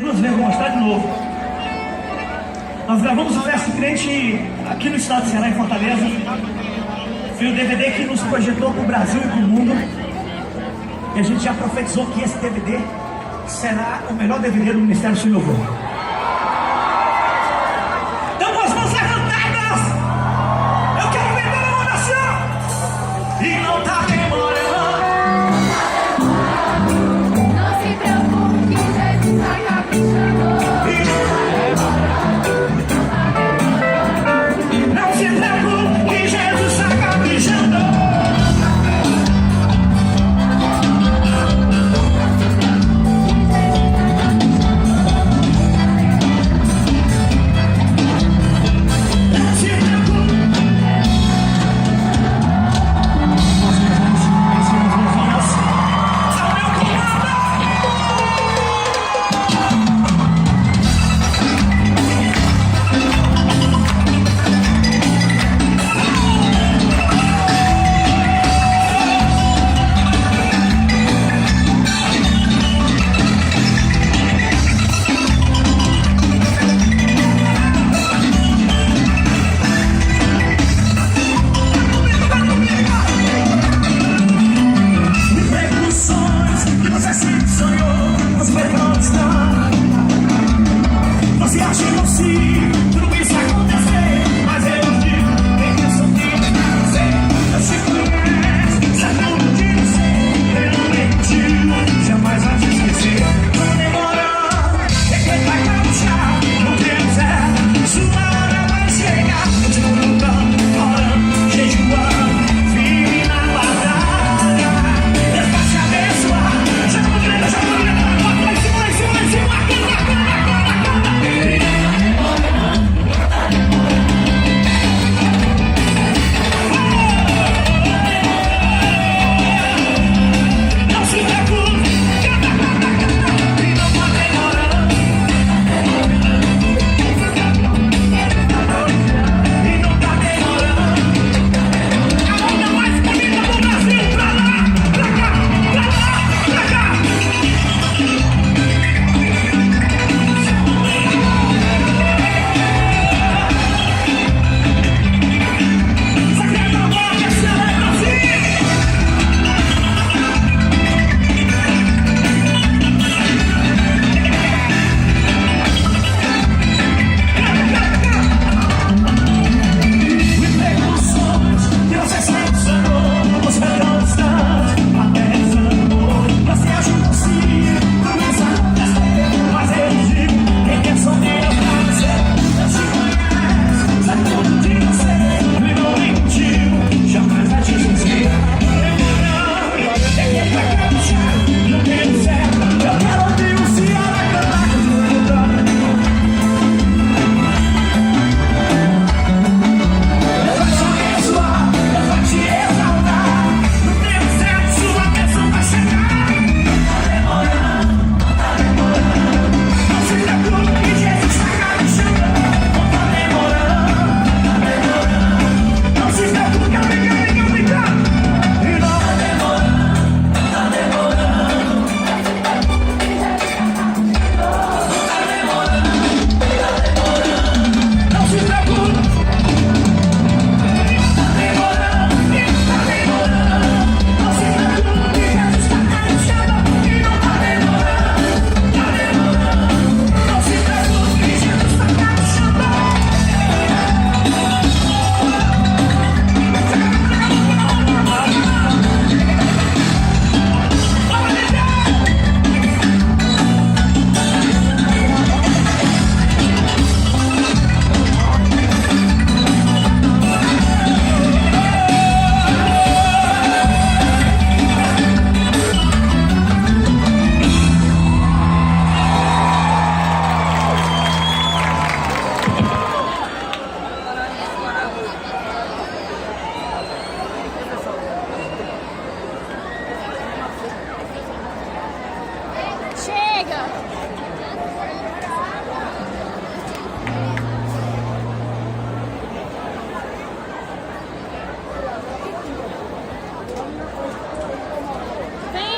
Vou mostrar de novo. Nós gravamos o Festa Crente aqui no estado de Ceará, em Fortaleza. Foi o DVD que nos projetou para o Brasil e para o mundo. E a gente já profetizou que esse DVD será o melhor DVD do Ministério do Louvor. Então, com as mãos levantadas, eu quero ver toda mundo assim. E não tá demorando. Não se preocupe, Jesus tá caprichando. Não se preocupe, que Jesus está caprichando.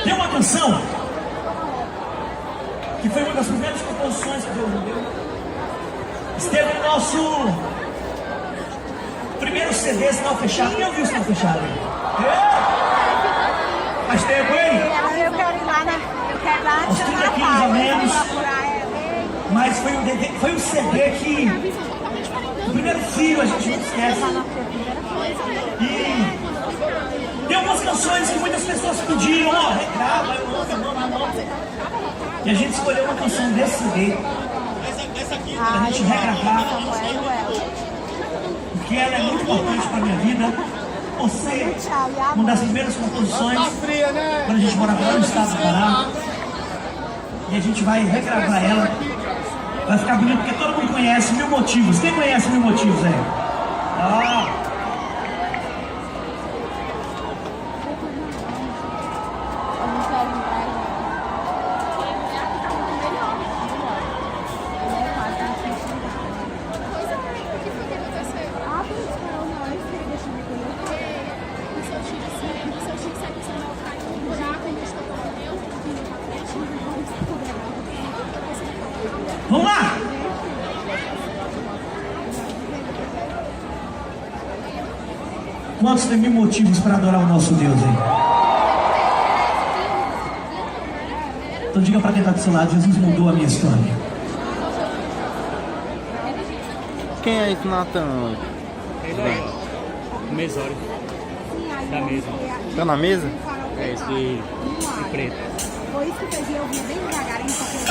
Tem uma canção que foi uma das primeiras composições que Deus nos deu. Esteve no nosso primeiro CD, Sinal Fechado. Quem ouviu o Sinal Fechado? Faz tempo, hein? Eu quero ir lá na Uns 30 quilos a menos. Mas foi o CD que o primeiro filho a gente não esquece. E tem algumas canções que muitas pessoas pediram, ó, regrava, eu amo. E a gente escolheu uma canção desse CD pra gente regravar, porque ela é muito importante pra minha vida. Você, uma das primeiras composições, quando a gente morava lá no estado do Pará, e a gente vai regravar ela. Vai ficar bonito porque todo mundo conhece Mil Motivos. Quem conhece Mil Motivos aí? Vamos lá! Quantos tem mil motivos para adorar o nosso Deus aí? Então diga para quem está do seu lado, Jesus mudou a minha história. Quem é esse Natan? O Mesório. Da mesa. Tá na mesa? É esse preto. Foi isso que fez eu vir bem devagarinho porque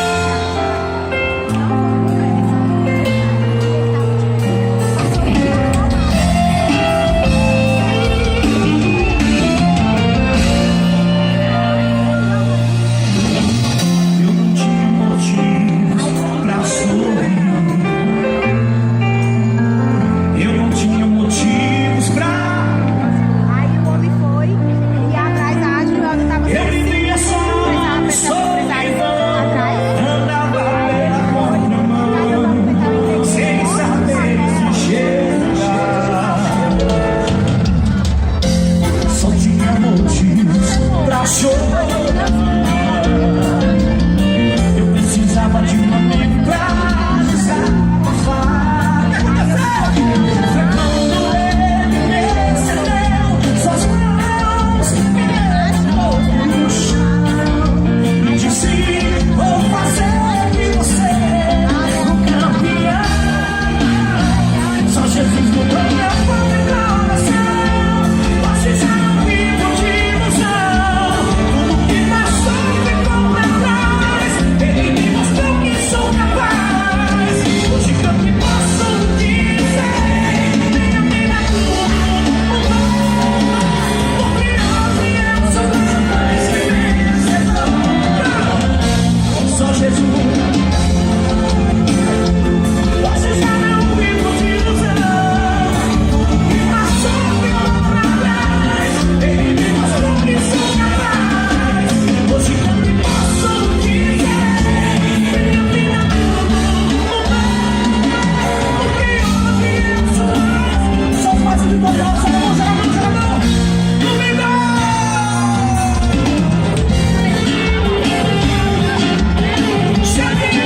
Chega!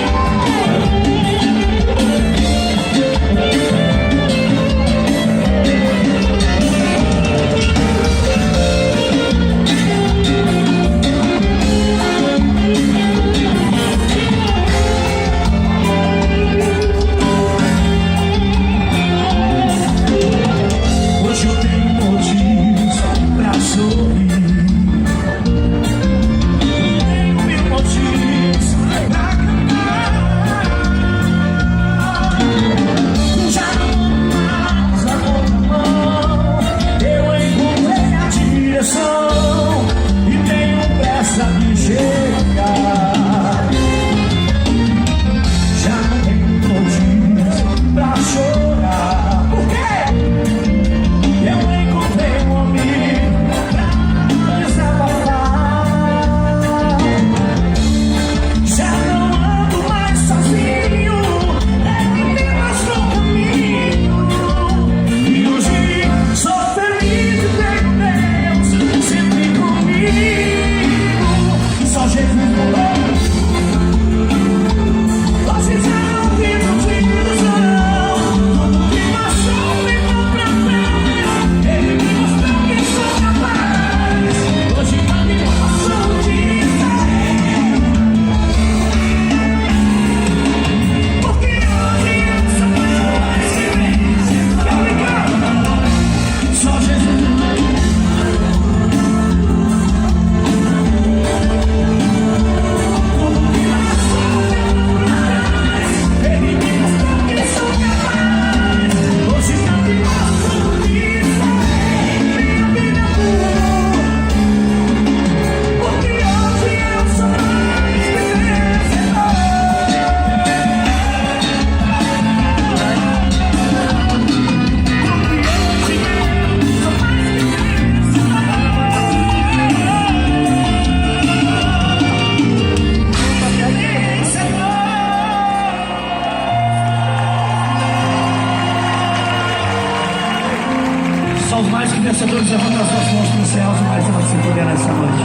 vencedores, levantam as suas mãos para os céus e mais alto se puder nessa noite.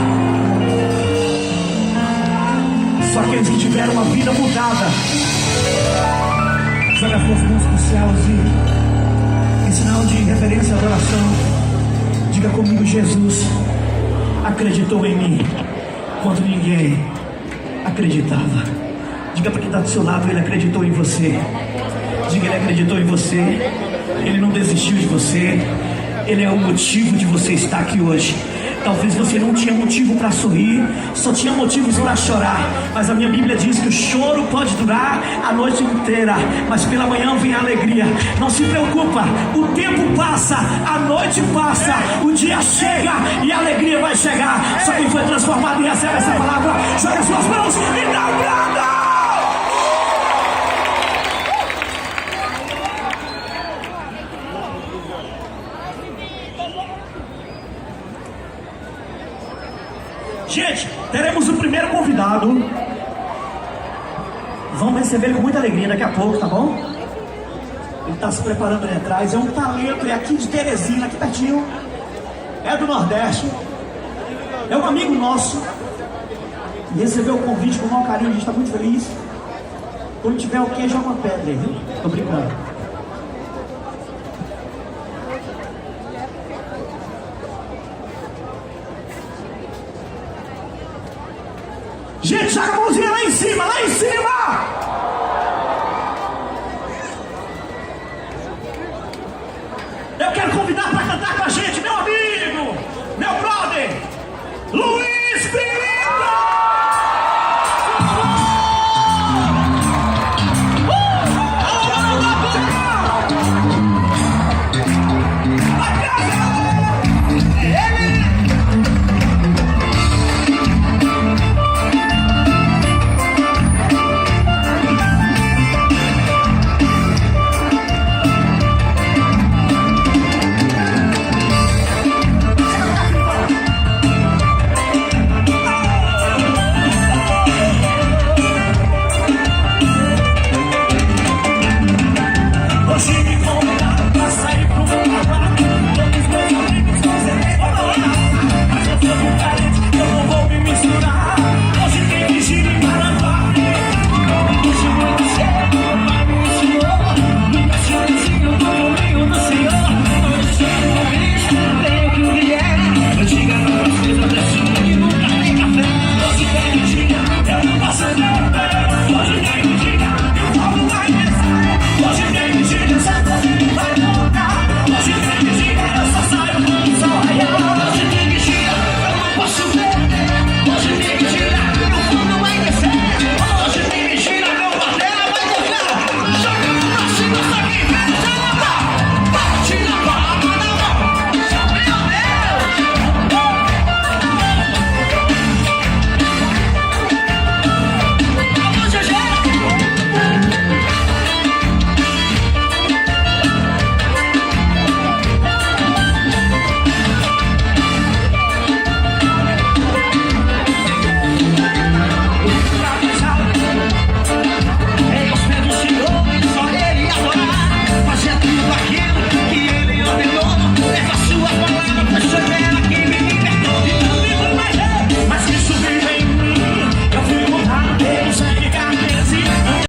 Só aqueles que tiveram uma vida mudada, joga as suas mãos para os céus e, em sinal de reverência e adoração, diga comigo: Jesus acreditou em mim quando ninguém acreditava. Diga para quem está do seu lado: Ele acreditou em você. Diga: Ele acreditou em você. Ele não desistiu de você. Ele é o motivo de você estar aqui hoje. Talvez você não tinha motivo para sorrir, só tinha motivos para chorar. Mas a minha Bíblia diz que o choro pode durar a noite inteira, mas pela manhã vem a alegria. Não se preocupa, o tempo passa, a noite passa, o dia chega e a alegria vai chegar. Só quem foi transformado e recebe essa palavra, joga as suas mãos e dá brada! Gente, teremos o primeiro convidado. Vamos receber ele com muita alegria daqui a pouco, tá bom? Ele está se preparando ali atrás. É um talento, é aqui de Teresina, aqui pertinho. É do Nordeste. É um amigo nosso. E recebeu o convite com o maior carinho, a gente está muito feliz. Quando tiver alguém, joga uma pedra aí, viu? Tô brincando. Gente, joga a mãozinha lá em cima, lá em cima.